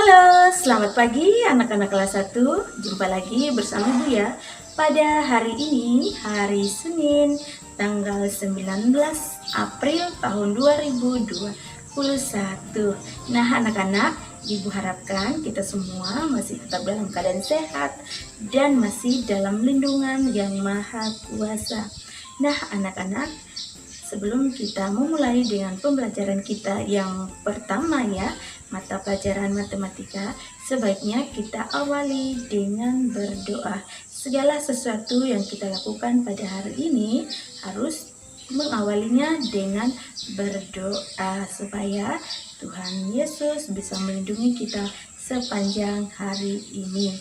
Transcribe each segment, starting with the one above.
Halo, selamat pagi anak-anak kelas 1. Jumpa lagi bersama Ibu ya. Pada hari ini, hari Senin, tanggal 19 April tahun 2021. Nah, anak-anak, Ibu harapkan kita semua masih tetap dalam keadaan sehat dan masih dalam lindungan Yang Maha Kuasa. Nah, anak-anak, sebelum kita memulai dengan pembelajaran kita yang pertama ya, mata pelajaran matematika, sebaiknya kita awali dengan berdoa. Segala sesuatu yang kita lakukan pada hari ini harus mengawalinya dengan berdoa supaya Tuhan Yesus bisa melindungi kita sepanjang hari ini.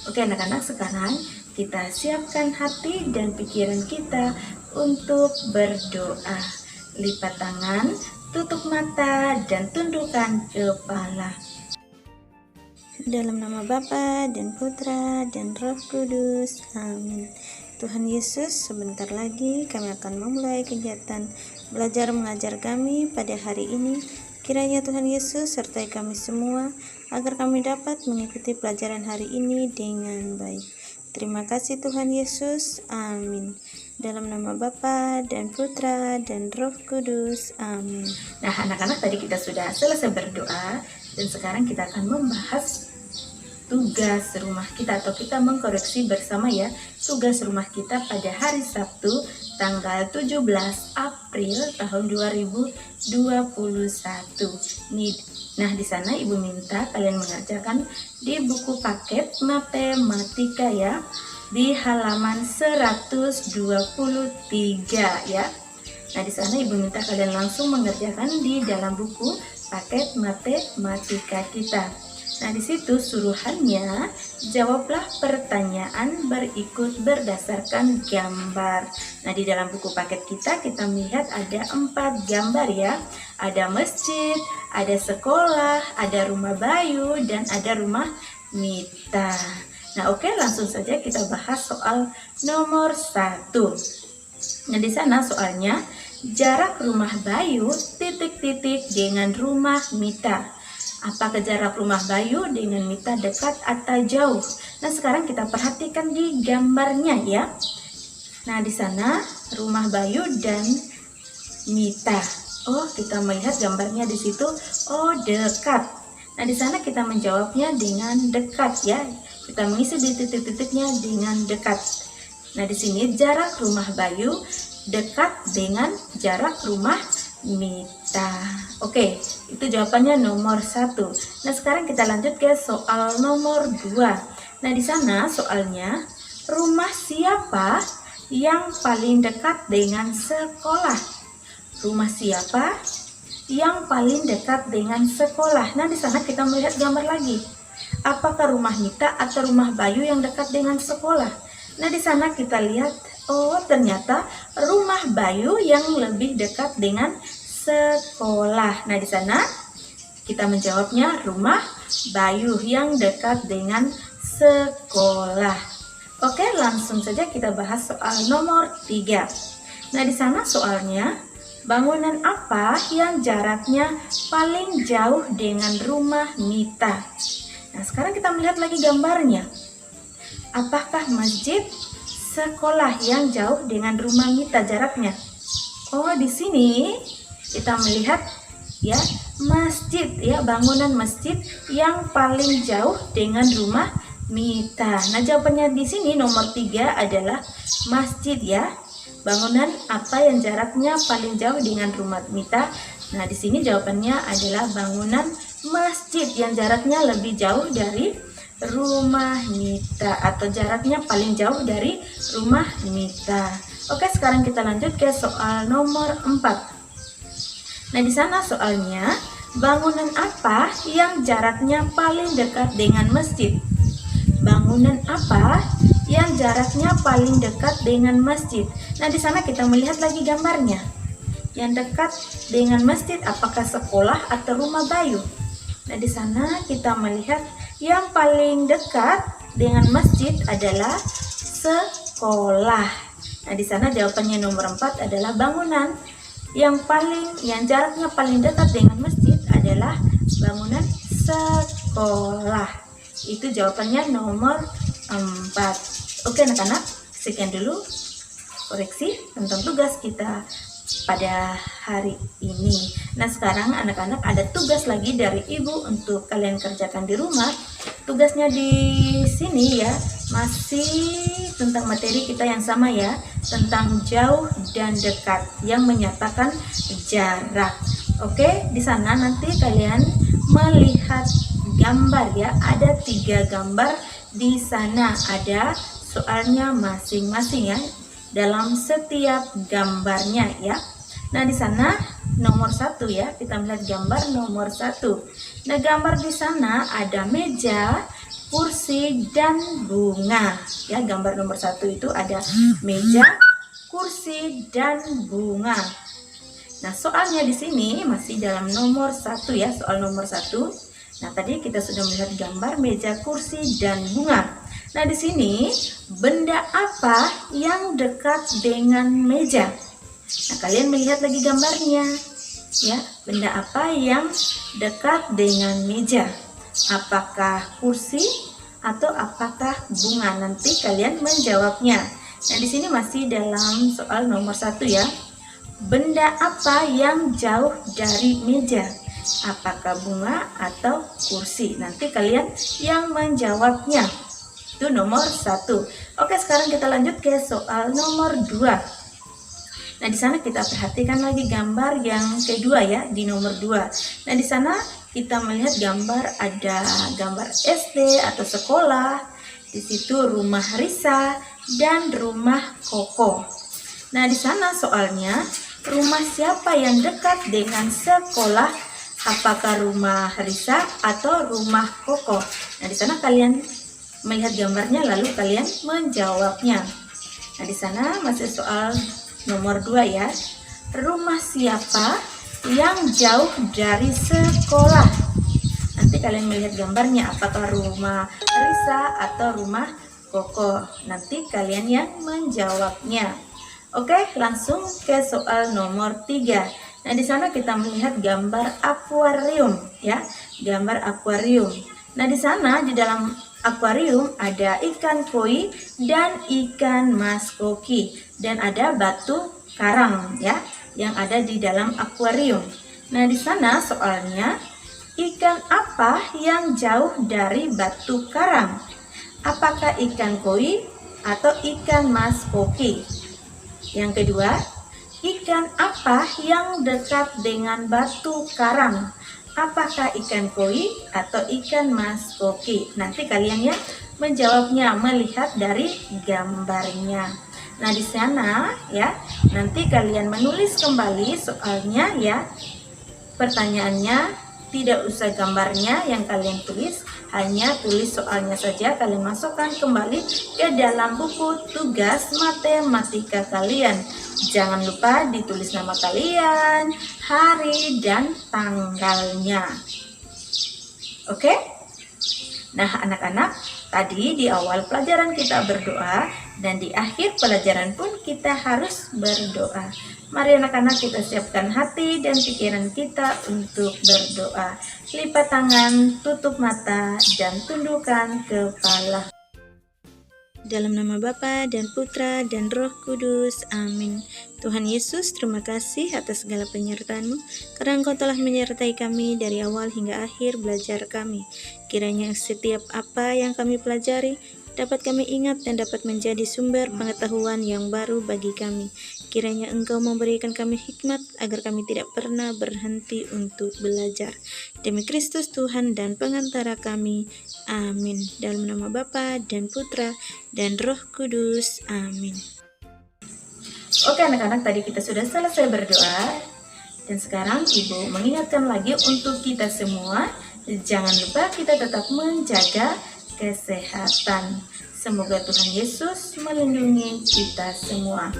Oke anak-anak, sekarang kita siapkan hati dan pikiran kita untuk berdoa. Lipat tangan, tutup mata, dan tundukkan kepala. Dalam nama Bapa dan Putra dan Roh Kudus, amin. Tuhan Yesus, sebentar lagi kami akan memulai kegiatan belajar mengajar kami pada hari ini. Kiranya Tuhan Yesus sertai kami semua, agar kami dapat mengikuti pelajaran hari ini dengan baik. Terima kasih Tuhan Yesus, amin. Dalam nama Bapa dan Putra dan Roh Kudus, amin. Nah anak-anak, tadi kita sudah selesai berdoa, dan sekarang kita akan membahas tugas rumah kita, atau kita mengkoreksi bersama ya tugas rumah kita pada hari Sabtu tanggal 17 April tahun 2021. Nah, di sana Ibu minta kalian mengerjakan di buku paket matematika ya, di halaman 123 ya. Nah, di sana Ibu minta kalian langsung mengerjakan di dalam buku paket matematika kita. Nah, di situ suruhannya, jawablah pertanyaan berikut berdasarkan gambar. Nah, di dalam buku paket kita melihat ada 4 gambar ya. Ada masjid, ada sekolah, ada rumah Bayu, dan ada rumah Mita. Nah, oke, langsung saja kita bahas soal nomor 1. Nah, di sana soalnya, jarak rumah Bayu titik-titik dengan rumah Mita. Apakah jarak rumah Bayu dengan Mita dekat atau jauh? Nah, sekarang kita perhatikan di gambarnya ya. Nah, di sana rumah Bayu dan Mita. Oh, kita melihat gambarnya di situ. Oh, dekat. Nah, di sana kita menjawabnya dengan dekat ya. Kita mengisi di titik-titiknya dengan dekat. Nah, di sini jarak rumah Bayu dekat dengan jarak rumah Mita. Oke, itu jawabannya nomor 1. Nah, sekarang kita lanjut ke soal nomor 2. Nah, di sana soalnya, rumah siapa yang paling dekat dengan sekolah? Rumah siapa yang paling dekat dengan sekolah? Nah, di sana kita melihat gambar lagi. Apakah rumah Mita atau rumah Bayu yang dekat dengan sekolah? Nah, di sana kita lihat, oh ternyata rumah Bayu yang lebih dekat dengan sekolah. Nah, di sana kita menjawabnya rumah Bayu yang dekat dengan sekolah. Oke, langsung saja kita bahas soal nomor 3. Nah, di sana soalnya, bangunan apa yang jaraknya paling jauh dengan rumah Mita? Nah, sekarang kita melihat lagi gambarnya. Apakah masjid, sekolah yang jauh dengan rumah Mita jaraknya? Oh, di sini kita melihat ya masjid ya, bangunan masjid yang paling jauh dengan rumah Mita. Nah, jawabannya di sini nomor 3 adalah masjid ya. Bangunan apa yang jaraknya paling jauh dengan rumah Mita? Nah, di sini jawabannya adalah bangunan masjid yang jaraknya lebih jauh dari rumah Mita, atau jaraknya paling jauh dari rumah Mita. Oke, sekarang kita lanjut ke soal nomor 4. Nah, di sana soalnya, bangunan apa yang jaraknya paling dekat dengan masjid? Bangunan apa yang jaraknya paling dekat dengan masjid? Nah, di sana kita melihat lagi gambarnya. Yang dekat dengan masjid apakah sekolah atau rumah Bayu? Nah, di sana kita melihat yang paling dekat dengan masjid adalah sekolah. Nah, di sana jawabannya nomor 4 adalah bangunan yang jaraknya paling dekat dengan masjid adalah bangunan sekolah. sekolah. Itu jawabannya nomor 4. Oke anak-anak, sekian dulu koreksi tentang tugas kita pada hari ini. Nah sekarang anak-anak ada tugas lagi dari ibu untuk kalian kerjakan di rumah. Tugasnya di sini ya, masih tentang materi kita yang sama ya, tentang jauh dan dekat yang menyatakan jarak. Oke, di sana nanti kalian melihat gambar ya, ada 3 gambar di sana, ada soalnya masing-masing ya dalam setiap gambarnya ya. Nah di sana nomor 1 ya, kita melihat gambar nomor 1. Nah gambar di sana ada meja, kursi dan bunga ya. Gambar nomor 1 itu ada meja, kursi dan bunga. Nah soalnya di sini masih dalam nomor 1 ya, soal nomor 1. Nah tadi kita sudah melihat gambar meja, kursi dan bunga. Nah di sini benda apa yang dekat dengan meja? Nah kalian melihat lagi gambarnya ya, benda apa yang dekat dengan meja? Apakah kursi atau apakah bunga? Nanti kalian menjawabnya. Nah di sini masih dalam soal nomor 1 ya. Benda apa yang jauh dari meja? Apakah bunga atau kursi? Nanti kalian yang menjawabnya. Itu nomor 1. Oke, sekarang kita lanjut ke soal nomor 2. Nah, di sana kita perhatikan lagi gambar yang kedua ya, di nomor 2. Nah, di sana kita melihat gambar, ada gambar SD atau sekolah. Di situ rumah Risa dan rumah Koko. Nah, di sana soalnya rumah siapa yang dekat dengan sekolah? Apakah rumah Risa atau rumah Koko? Nah, di sana kalian melihat gambarnya lalu kalian menjawabnya. Nah, di sana masih soal nomor 2 ya. Rumah siapa yang jauh dari sekolah? Nanti kalian melihat gambarnya, apakah rumah Risa atau rumah Koko? Nanti kalian yang menjawabnya. Oke, langsung ke soal nomor 3. Nah, di sana kita melihat gambar akuarium ya, gambar akuarium. Nah, di sana di dalam akuarium ada ikan koi dan ikan mas koki dan ada batu karang ya yang ada di dalam akuarium. Nah, di sana soalnya ikan apa yang jauh dari batu karang? Apakah ikan koi atau ikan mas koki? Yang kedua, ikan apa yang dekat dengan batu karang? Apakah ikan koi atau ikan mas koki? Nanti kalian ya menjawabnya melihat dari gambarnya. Nah di sana ya, nanti kalian menulis kembali soalnya ya. Pertanyaannya tidak usah gambarnya yang kalian tulis, hanya tulis soalnya saja. Kalian masukkan kembali ke dalam buku tugas matematika kalian. Jangan lupa ditulis nama kalian, hari dan tanggalnya. Oke? Nah anak-anak, tadi di awal pelajaran kita berdoa dan di akhir pelajaran pun kita harus berdoa. Mari anak-anak kita siapkan hati dan pikiran kita untuk berdoa. Lipat tangan, tutup mata, dan tundukkan kepala. Dalam nama Bapa dan Putra dan Roh Kudus. Amin. Tuhan Yesus, terima kasih atas segala penyertaan-Mu, karena Engkau telah menyertai kami dari awal hingga akhir belajar kami. Kiranya setiap apa yang kami pelajari dapat kami ingat dan dapat menjadi sumber pengetahuan yang baru bagi kami. Kiranya Engkau memberikan kami hikmat agar kami tidak pernah berhenti untuk belajar. Demi Kristus Tuhan dan pengantara kami. Amin. Dalam nama Bapa dan Putra dan Roh Kudus. Amin. Oke anak-anak, tadi kita sudah selesai berdoa. Dan sekarang Ibu mengingatkan lagi untuk kita semua, jangan lupa kita tetap menjaga kesehatan. Semoga Tuhan Yesus melindungi kita semua.